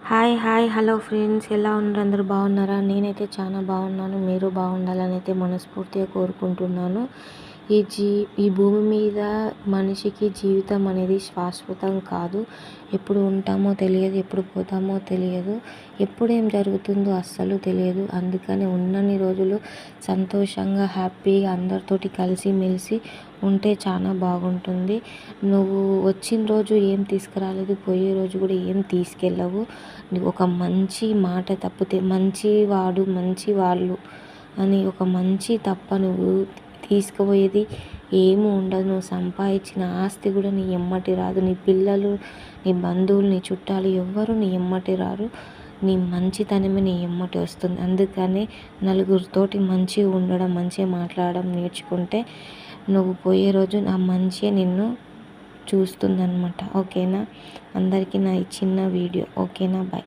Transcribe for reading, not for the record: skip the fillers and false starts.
Hi hi hello friends, ఎలా ఉన్నారు? అందరూ బాగున్నారా? నేనైతే చాలా బాగున్నాను. మీరు బాగుండాలని అయితే మనస్ఫూర్తిగా కోరుకుంటున్నాను. ఈ భూమి మీద మనిషికి జీవితం అనేది శాశ్వతం కాదు. ఎప్పుడు ఉంటామో తెలియదు, ఎప్పుడు పోతామో తెలియదు, ఎప్పుడు ఏం జరుగుతుందో అస్సలు తెలియదు. అందుకని ఉన్నన్ని రోజులు సంతోషంగా హ్యాపీగా అందరితోటి కలిసిమెలిసి ఉంటే చాలా బాగుంటుంది. నువ్వు వచ్చిన రోజు ఏం తీసుకురాలేదు, పోయే రోజు కూడా ఏం తీసుకెళ్ళవు. ఒక మంచి మాట తప్పితే మంచివాడు మంచి వాళ్ళు అని ఒక మంచి తప్ప నువ్వు తీసుకుపోయేది ఏమి ఉండదు. నువ్వు సంపాదించిన ఆస్తి కూడా నీ ఎమ్మటి రాదు. నీ పిల్లలు, నీ బంధువులు, నీ చుట్టాలు ఎవ్వరు నీ ఎమ్మటి రారు. నీ మంచితనమే నీ ఎమ్మటి వస్తుంది. అందుకని నలుగురితోటి మంచిగా ఉండడం, మంచిగా మాట్లాడడం నేర్చుకుంటే నువ్వు పోయే రోజు నా మంచిగా నిన్ను చూస్తుందన్నమాట. ఓకేనా? అందరికీ నా ఈ చిన్న వీడియో. ఓకేనా? బాయ్.